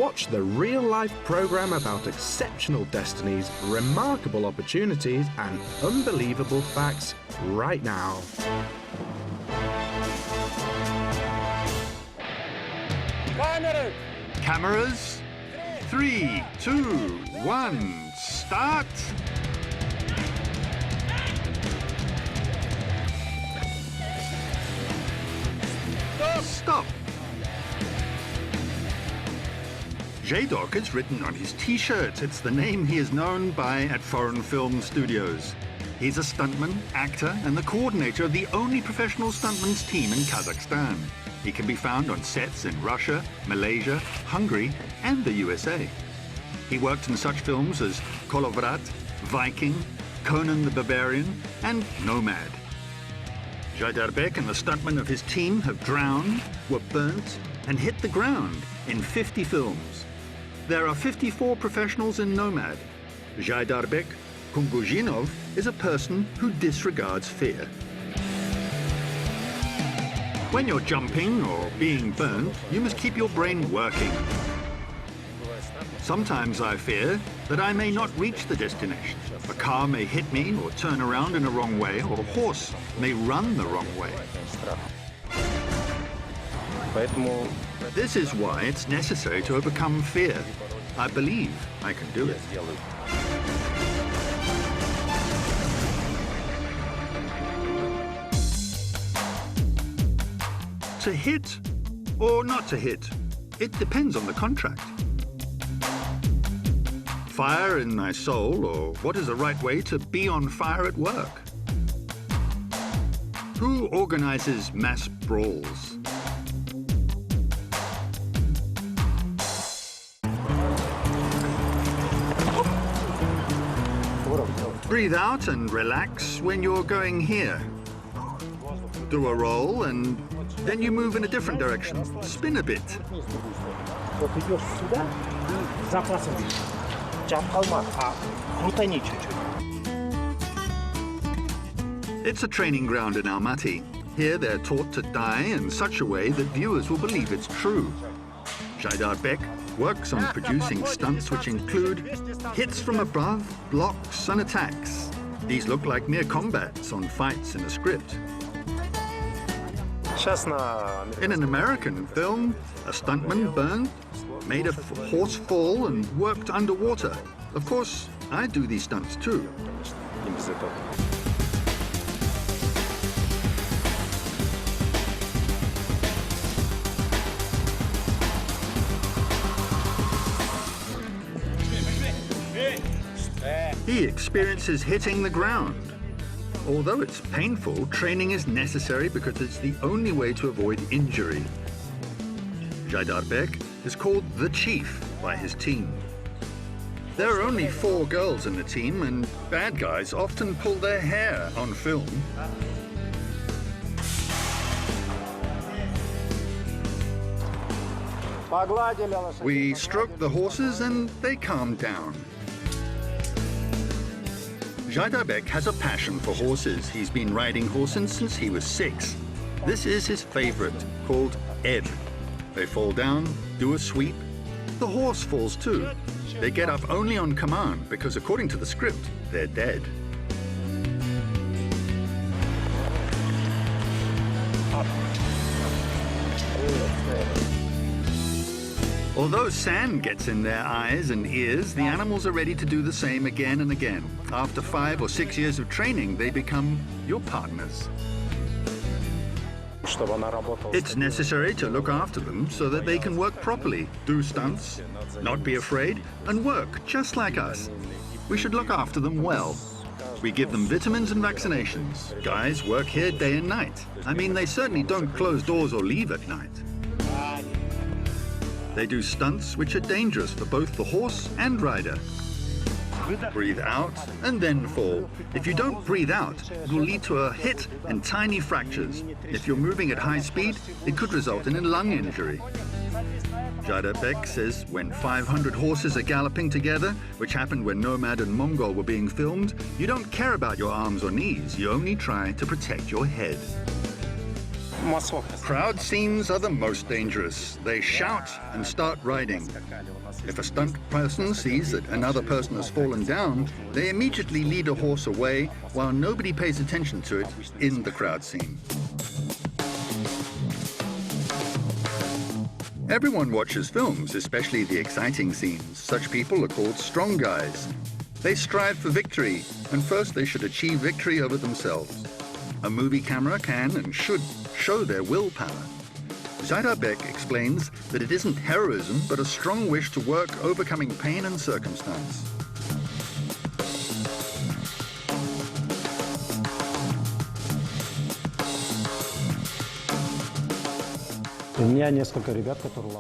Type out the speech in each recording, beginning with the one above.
Watch the real-life program about exceptional destinies, remarkable opportunities, and unbelievable facts right now. Cameras, 3, 2, 1, start! Stop! Zheidok is written on his t-shirt. It's the name he is known by at foreign film studios. He's a stuntman, actor, and the coordinator of the only professional stuntmen's team in Kazakhstan. He can be found on sets in Russia, Malaysia, Hungary, and the USA. He worked in such films as Kolovrat, Viking, Conan the Barbarian, and Nomad. Jibek and the stuntmen of his team have drowned, were burnt, and hit the ground in 50 films. There are 54 professionals in Nomad. Zheidok Kunguzhinov is a person who disregards fear. When you're jumping or being burnt, you must keep your brain working. Sometimes I fear that I may not reach the destination. A car may hit me or turn around in a wrong way, or a horse may run the wrong way. This is why it's necessary to overcome fear. I believe I can do it. To hit or not to hit, it depends on the contract. Fire in my soul, or what is the right way to be on fire at work? Who organizes mass brawls? Breathe out and relax when you're going here. Do a roll and then you move in a different direction. Spin a bit. It's a training ground in Almaty. Here they're taught to die in such a way that viewers will believe it's true. Zheidok works on producing stunts which include hits from above, blocks and attacks. These look like mere combats on fights in a script. In an American film, a stuntman burned, made a horse fall and worked underwater. Of course, I do these stunts too. He experiences hitting the ground. Although it's painful, training is necessary because it's the only way to avoid injury. Zheidok is called the Chief by his team. There are only 4 girls in the team, and bad guys often pull their hair on film. We stroke the horses and they calm down. Zheidok has a passion for horses. He's been riding horses since he was 6. This is his favorite, called Ed. They fall down, do a sweep. The horse falls too. They get up only on command because, according to the script, they're dead. Although sand gets in their eyes and ears, the animals are ready to do the same again and again. After 5 or 6 years of training, they become your partners. It's necessary to look after them so that they can work properly, do stunts, not be afraid, and work just like us. We should look after them well. We give them vitamins and vaccinations. Guys work here day and night. I mean, they certainly don't close doors or leave at night. They do stunts which are dangerous for both the horse and rider. Breathe out and then fall. If you don't breathe out, it will lead to a hit and tiny fractures. If you're moving at high speed, it could result in a lung injury. Jibek says when 500 horses are galloping together, which happened when Nomad and Mongol were being filmed, you don't care about your arms or knees. You only try to protect your head. Crowd scenes are the most dangerous. They shout and start riding. If a stunt person sees that another person has fallen down, they immediately lead a horse away while nobody pays attention to it in the crowd scene. Everyone watches films, especially the exciting scenes. Such people are called strong guys. They strive for victory, and first they should achieve victory over themselves. A movie camera can and should show their willpower. Zheidok explains that it isn't heroism, but a strong wish to work overcoming pain and circumstance.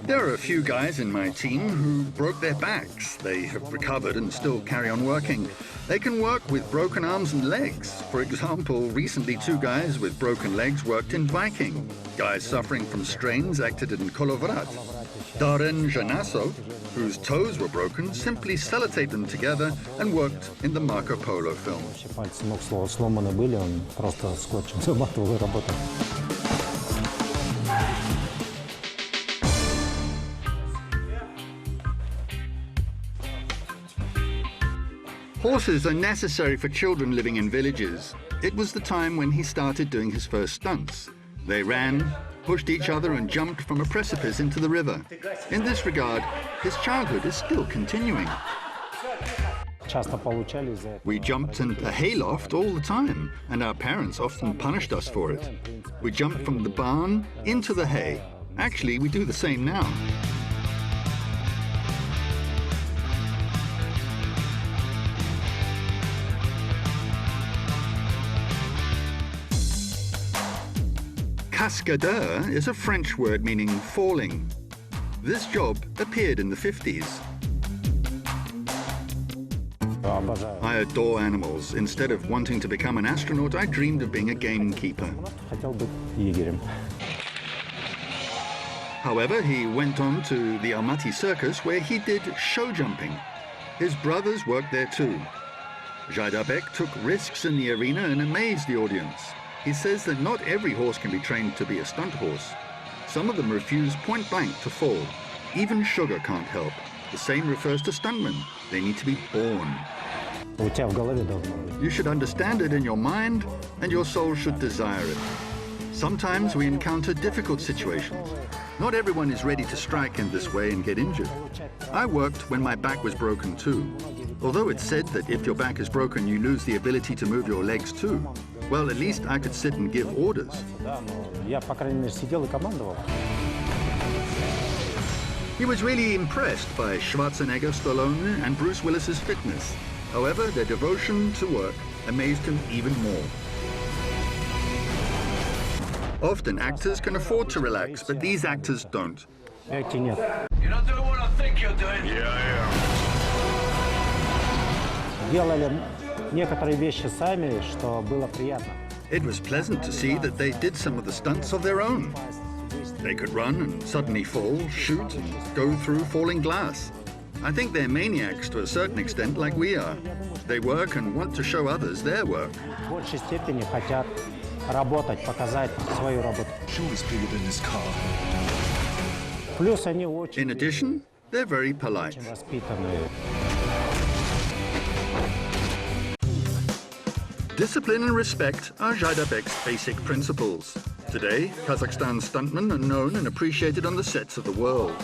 There are a few guys in my team who broke their backs. They have recovered and still carry on working. They can work with broken arms and legs. For example, recently 2 guys with broken legs worked in Viking. Guys suffering from strains acted in Kolovrat. Darren Janasso, whose toes were broken, simply sellotaped them together and worked in the Marco Polo film. Horses are necessary for children living in villages. It was the time when he started doing his first stunts. They ran, pushed each other and jumped from a precipice into the river. In this regard, his childhood is still continuing. We jumped in a hayloft all the time, and our parents often punished us for it. We jumped from the barn into the hay. Actually, we do the same now. Cascadeur is a French word meaning falling. This job appeared in the 50s. I adore animals. Instead of wanting to become an astronaut, I dreamed of being a gamekeeper. However, he went on to the Almaty circus where he did show jumping. His brothers worked there too. Zheidok took risks in the arena and amazed the audience. He says that not every horse can be trained to be a stunt horse. Some of them refuse point blank to fall. Even sugar can't help. The same refers to stuntmen. They need to be born. You should understand it in your mind, and your soul should desire it. Sometimes we encounter difficult situations. Not everyone is ready to strike in this way and get injured. I worked when my back was broken too. Although it's said that if your back is broken, you lose the ability to move your legs too. Well, at least I could sit and give orders. He was really impressed by Schwarzenegger, Stallone, and Bruce Willis's fitness. However, their devotion to work amazed him even more. Often actors can afford to relax, but these actors don't. You're not doing what I think you're doing. Yeah, I am. It was pleasant to see that they did some of the stunts of their own. They could run and suddenly fall, shoot, and go through falling glass. I think they're maniacs to a certain extent, like we are. They work and want to show others their work. In addition, they're very polite. Discipline and respect are Zheidok's basic principles. Today, Kazakhstan stuntmen are known and appreciated on the sets of the world.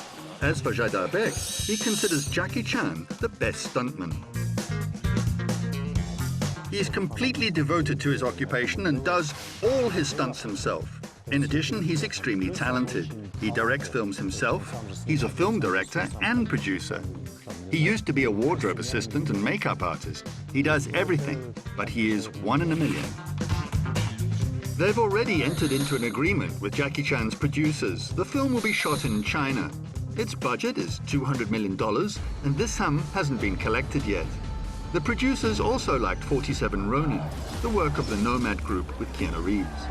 As for Zheidok, he considers Jackie Chan the best stuntman. He's completely devoted to his occupation and does all his stunts himself. In addition, he's extremely talented. He directs films himself. He's a film director and producer. He used to be a wardrobe assistant and makeup artist. He does everything, but he is one in a million. They've already entered into an agreement with Jackie Chan's producers. The film will be shot in China. Its budget is $200 million, and this sum hasn't been collected yet. The producers also liked 47 Ronin, the work of the Nomad Group with Keanu Reeves.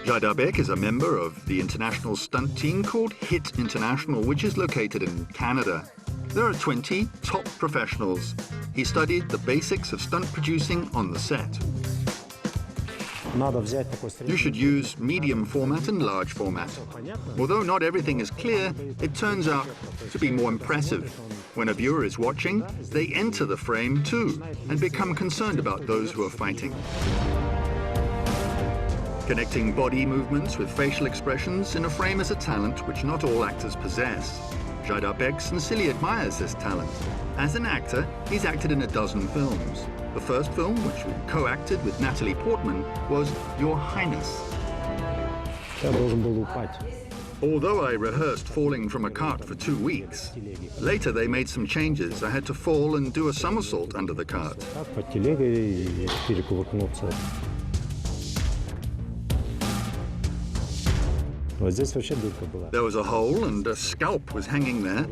Zheidok is a member of the international stunt team called HIT International, which is located in Canada. There are 20 top professionals. He studied the basics of stunt producing on the set. You should use medium format and large format. Although not everything is clear, it turns out to be more impressive. When a viewer is watching, they enter the frame too and become concerned about those who are fighting. Connecting body movements with facial expressions in a frame is a talent which not all actors possess. Zheidok sincerely admires this talent. As an actor, he's acted in a dozen films. The first film, which we co-acted with Natalie Portman, was Your Highness. Although I rehearsed falling from a cart for 2 weeks, later they made some changes. I had to fall and do a somersault under the cart. There was a hole and a scalp was hanging there.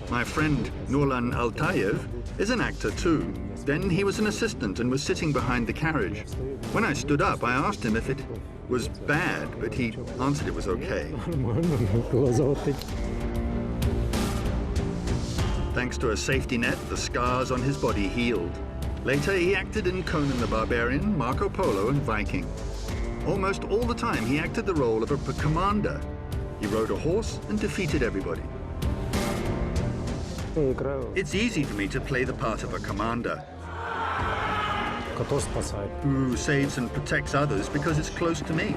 My friend Nurlan Altayev is an actor too. Then he was an assistant and was sitting behind the carriage. When I stood up, I asked him if it was bad, but he answered it was okay. Thanks to a safety net, the scars on his body healed. Later, he acted in Conan the Barbarian, Marco Polo, and Viking. Almost all the time, he acted the role of a commander. He rode a horse and defeated everybody. It's easy for me to play the part of a commander who saves and protects others because it's close to me.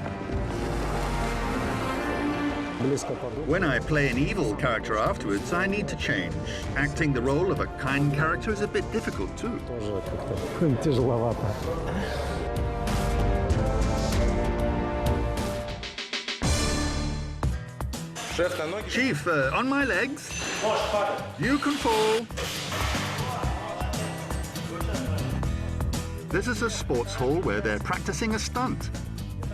When I play an evil character afterwards, I need to change. Acting the role of a kind character is a bit difficult too. Chief, on my legs. You can fall. This is a sports hall where they're practicing a stunt.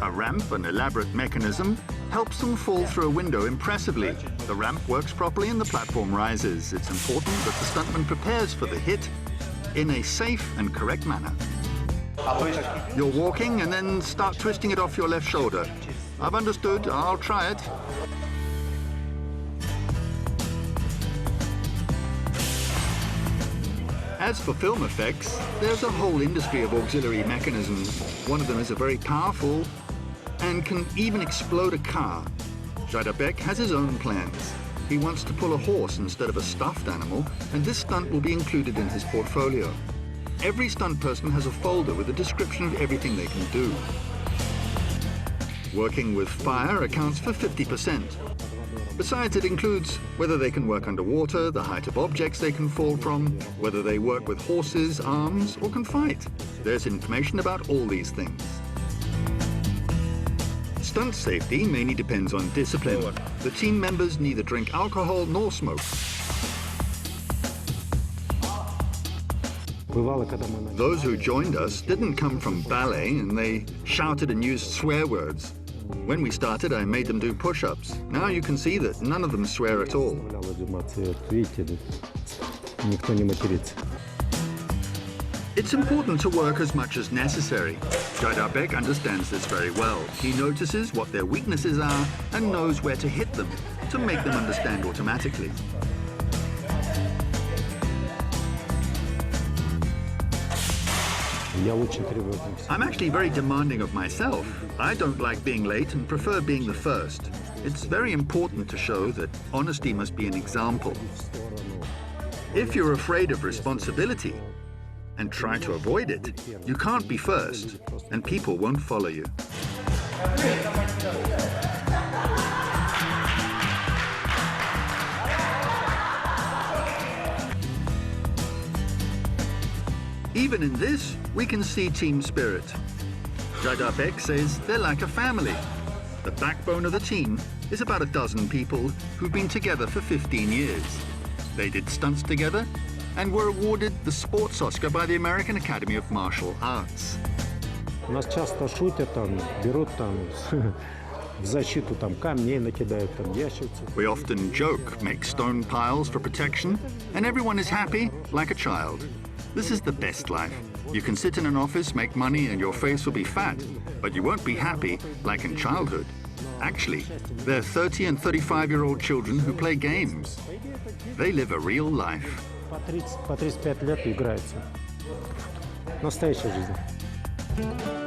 A ramp, an elaborate mechanism, helps them fall through a window impressively. The ramp works properly and the platform rises. It's important that the stuntman prepares for the hit in a safe and correct manner. You're walking and then start twisting it off your left shoulder. I've understood. I'll try it. As for film effects, there's a whole industry of auxiliary mechanisms. One of them is a very powerful and can even explode a car. Zheidok has his own plans. He wants to pull a horse instead of a stuffed animal, and this stunt will be included in his portfolio. Every stunt person has a folder with a description of everything they can do. Working with fire accounts for 50%. Besides, it includes whether they can work underwater, the height of objects they can fall from, whether they work with horses, arms, or can fight. There's information about all these things. Stunt safety mainly depends on discipline. The team members neither drink alcohol nor smoke. Those who joined us didn't come from ballet, and they shouted and used swear words. When we started, I made them do push-ups. Now you can see that none of them swear at all. It's important to work as much as necessary. Zheidok understands this very well. He notices what their weaknesses are and knows where to hit them to make them understand automatically. I'm actually very demanding of myself. I don't like being late and prefer being the first. It's very important to show that honesty must be an example. If you're afraid of responsibility and try to avoid it, you can't be first, and people won't follow you. Even in this, we can see team spirit. Zheidok says they're like a family. The backbone of the team is about a dozen people who've been together for 15 years. They did stunts together and were awarded the Sports Oscar by the American Academy of Martial Arts. Нас часто шутят, берут в защиту камней накидают ящерцев. We often joke, make stone piles for protection, and everyone is happy like a child. This is the best life. You can sit in an office, make money, and your face will be fat, but you won't be happy like in childhood. Actually, they're 30 and 35-year-old children who play games. They live a real life. По 30, по 35 лет играется. Настоящая жизнь.